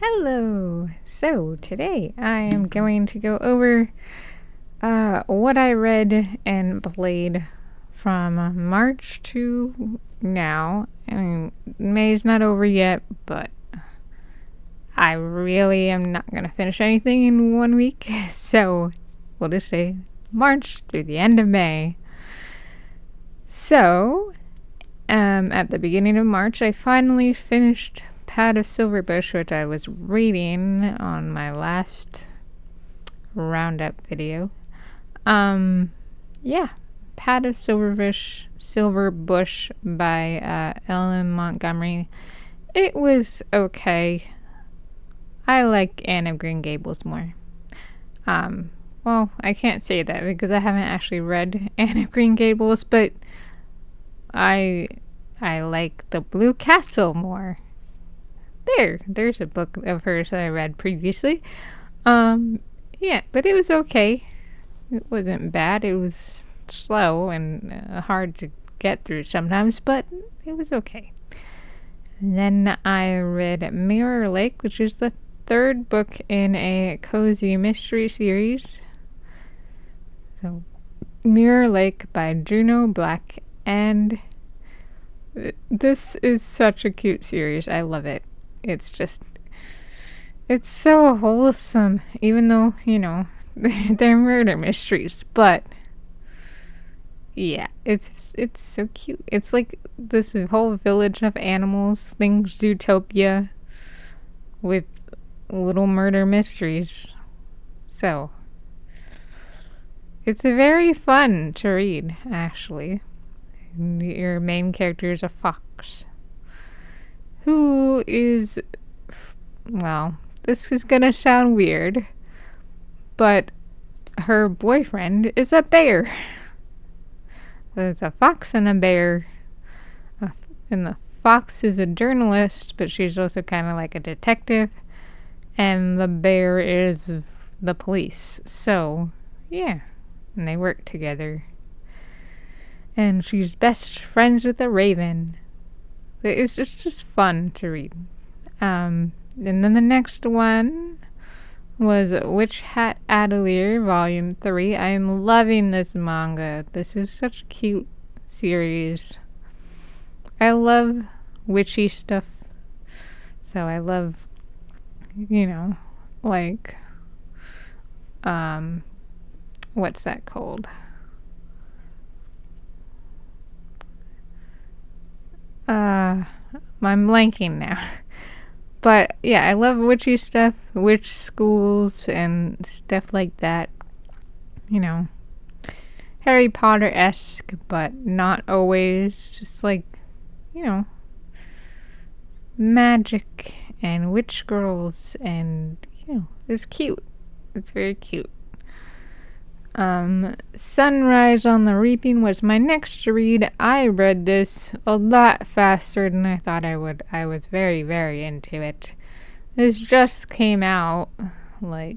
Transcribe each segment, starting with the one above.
Hello! So today I am going to go over what I read and played from March to now. I mean, May's not over yet, but I really am not going to finish anything in 1 week. So we'll just say March through the end of May. So, at the beginning of March, I finally finished Pad of Silverbush, which I was reading on my last roundup video. Pad of Silverbush by Ellen Montgomery. It was okay. I like Anne of Green Gables more. Well, I can't say that because I haven't actually read Anne of Green Gables, but I like The Blue Castle more. There's a book of hers that I read previously. But it was okay. It wasn't bad. It was slow and hard to get through sometimes, but it was okay. And then I read Mirror Lake, which is the third book in a cozy mystery series. So, Mirror Lake by Juno Black, and this is such a cute series. I love it. It's so wholesome, even though, they're murder mysteries, but yeah, it's so cute. It's like this whole village of animals, things utopia with little murder mysteries. So, it's very fun to read, actually. Your main character is a fox who is, well, this is gonna sound weird, but her boyfriend is a bear. There's a fox and a bear, and the fox is a journalist, but she's also kind of like a detective, and the bear is the police. So, yeah, and they work together. And she's best friends with a raven. It's just fun to read. And then the next one was Witch Hat Atelier, Volume 3. I am loving this manga. This is such a cute series. I love witchy stuff. So I love, what's that called? I'm blanking now. But yeah, I love witchy stuff, witch schools and stuff like that. Harry Potter-esque, but not always. Just like, magic and witch girls, and it's cute. It's very cute. Sunrise on the Reaping was my next read. I read this a lot faster than I thought I would. I was very, very into it. This just came out, I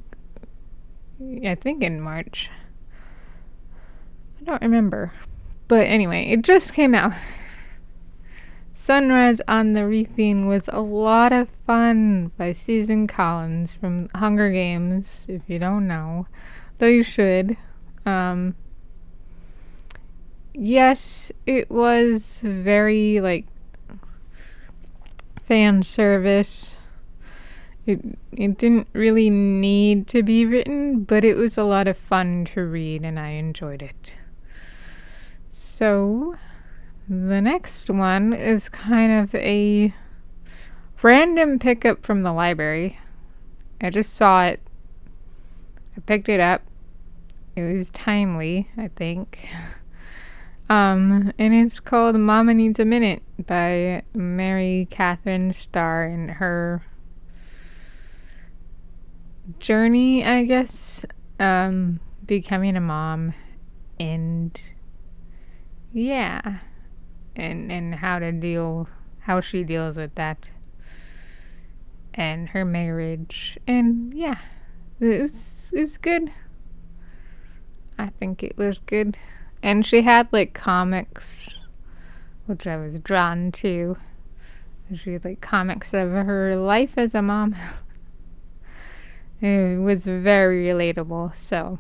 think in March. I don't remember. But anyway, it just came out. Sunrise on the Reaping was a lot of fun by Susan Collins from Hunger Games, if you don't know. Though you should. Yes, it was very, fan service. It didn't really need to be written, but it was a lot of fun to read, and I enjoyed it. So, the next one is kind of a random pickup from the library. I just saw it. I picked it up. It was timely, I think. And it's called Mama Needs a Minute by Mary Catherine Starr, and her journey, I guess, becoming a mom, and yeah, and how she deals with that, and her marriage, and yeah, it was good. I think it was good. And she had comics, which I was drawn to. She had comics of her life as a mom. It was very relatable, so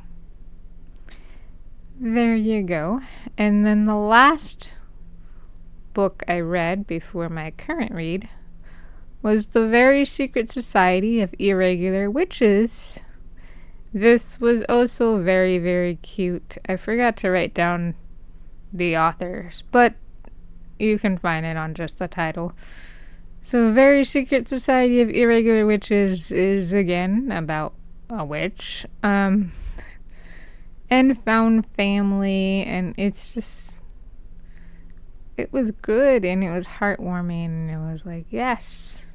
there you go. And then the last book I read before my current read was The Very Secret Society of Irregular Witches. This was also very, very cute. I forgot to write down the authors, but you can find it on just the title. So, Very Secret Society of Irregular Witches is again about a witch, and found family, and it's just, it was good, and it was heartwarming, and it was like, yes,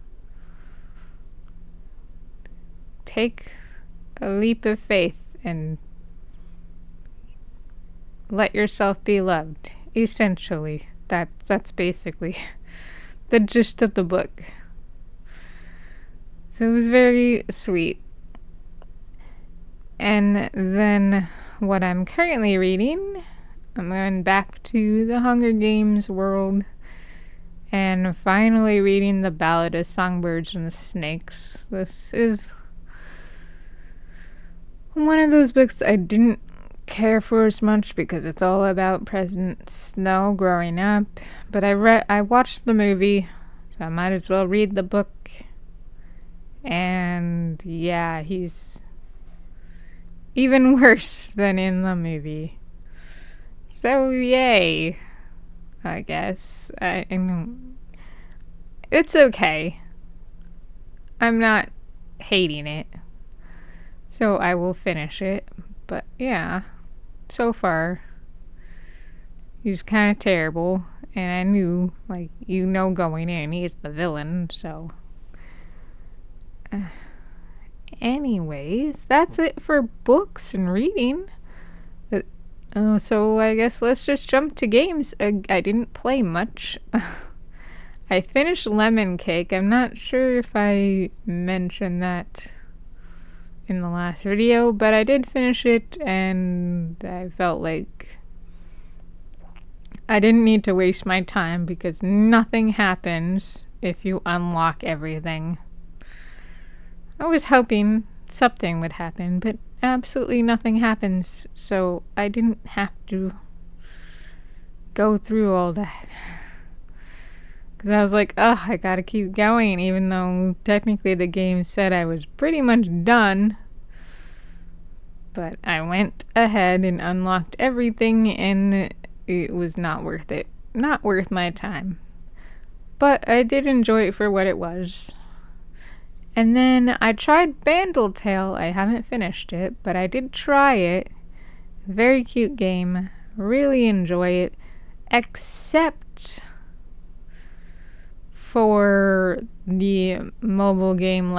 take a leap of faith and let yourself be loved. Essentially, that's basically the gist of the book. So it was very sweet. And then what I'm currently reading, I'm going back to the Hunger Games world and finally reading The Ballad of Songbirds and the Snakes. This is one of those books I didn't care for as much because it's all about President Snow growing up, but I watched the movie, so I might as well read the book. And yeah, he's even worse than in the movie. So yay, I guess. It's okay. I'm not hating it. So I will finish it. But yeah, so far, he's kind of terrible. And I knew, going in, he's the villain, so. Anyways, that's it for books and reading. So I guess let's just jump to games. I didn't play much. I finished Lemon Cake. I'm not sure if I mentioned that in the last video, but I did finish it, and I felt like I didn't need to waste my time because nothing happens if you unlock everything. I was hoping something would happen, but absolutely nothing happens, so I didn't have to go through all that. Because I was like, I gotta keep going, even though technically the game said I was pretty much done. But I went ahead and unlocked everything, and it was not worth it. Not worth my time. But I did enjoy it for what it was. And then I tried Bandletale. I haven't finished it, but I did try it. Very cute game. Really enjoy it. Except for the mobile game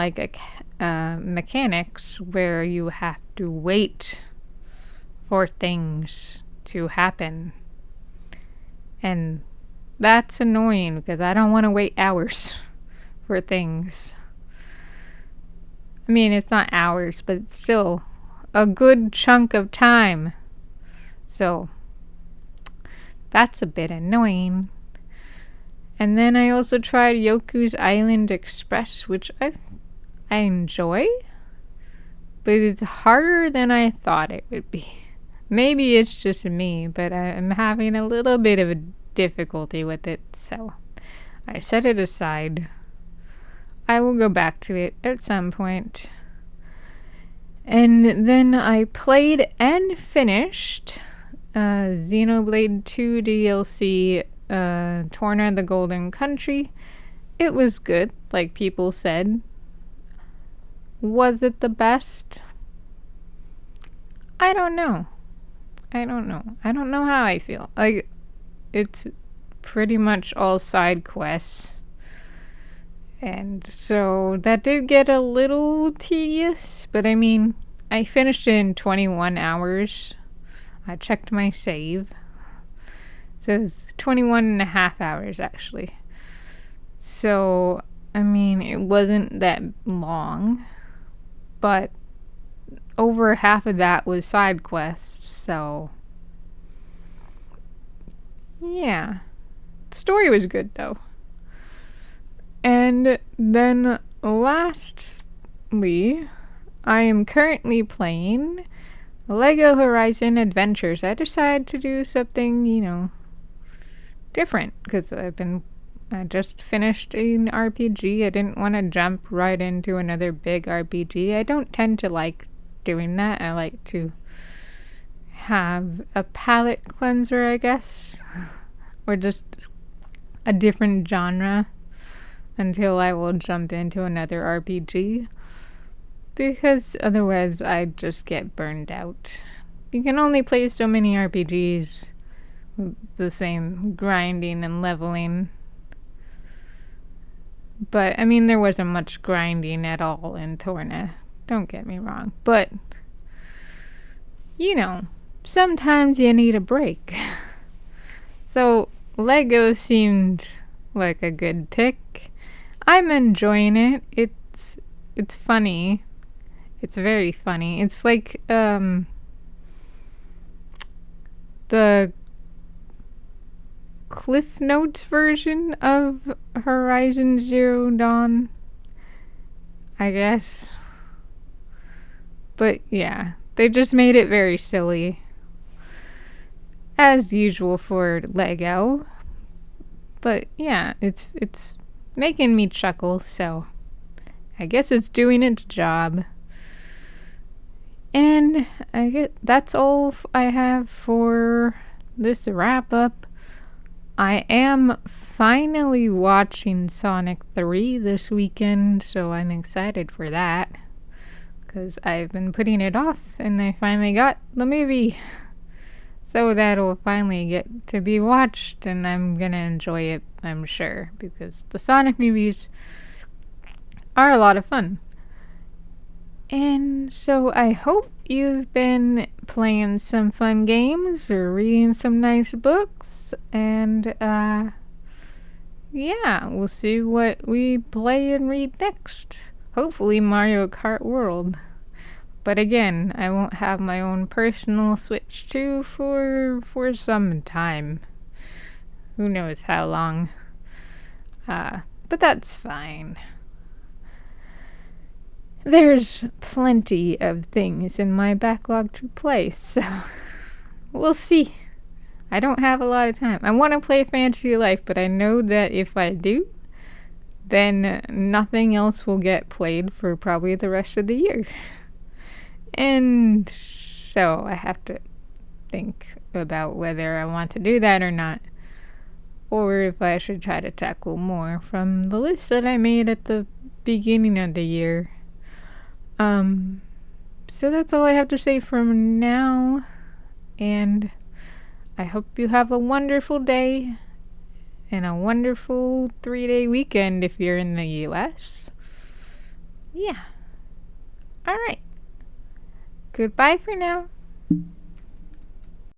mechanics where you have to wait for things to happen. And that's annoying because I don't want to wait hours for things. I mean, it's not hours, but it's still a good chunk of time. So that's a bit annoying. And then I also tried Yoku's Island Express, which I enjoy, but it's harder than I thought it would be. Maybe it's just me, but I'm having a little bit of a difficulty with it, so I set it aside. I will go back to it at some point. And then I played and finished Xenoblade 2 DLC, Torna the Golden Country. It was good, like people said. Was it the best? I don't know. I don't know how I feel. Like, it's pretty much all side quests. And so that did get a little tedious, but I mean, I finished it in 21 hours. I checked my save. So it was 21 and a half hours, actually. So, I mean, it wasn't that long, but over half of that was side quests, so yeah. The story was good, though. And then lastly, I am currently playing Lego Horizon Adventures. I decided to do something, different because I just finished an RPG. I didn't want to jump right into another big RPG. I don't tend to like doing that. I like to have a palate cleanser, I guess, or just a different genre until I will jump into another RPG, because otherwise I just get burned out. You can only play so many RPGs with the same grinding and leveling. But, I mean, there wasn't much grinding at all in Torna. Don't get me wrong. But, sometimes you need a break. So, Lego seemed like a good pick. I'm enjoying it. It's funny. It's very funny. It's like, the Cliff Notes version of Horizon Zero Dawn, I guess. But yeah, they just made it very silly, as usual for Lego. But yeah, it's making me chuckle, so I guess it's doing its job. And I guess that's all I have for this wrap up. I am finally watching Sonic 3 this weekend, so I'm excited for that, because I've been putting it off, and I finally got the movie. So that'll finally get to be watched, and I'm gonna enjoy it, I'm sure, because the Sonic movies are a lot of fun. And so I hope you've been playing some fun games or reading some nice books. And yeah, we'll see what we play and read next. Hopefully Mario Kart World. But again, I won't have my own personal Switch 2 for some time. Who knows how long. But that's fine. There's plenty of things in my backlog to play, so we'll see. I don't have a lot of time. I want to play Fantasy Life, but I know that if I do, then nothing else will get played for probably the rest of the year. And so I have to think about whether I want to do that or not, or if I should try to tackle more from the list that I made at the beginning of the year. So that's all I have to say for now, and I hope you have a wonderful day and a wonderful 3-day weekend if you're in the US. Yeah. Alright. Goodbye for now.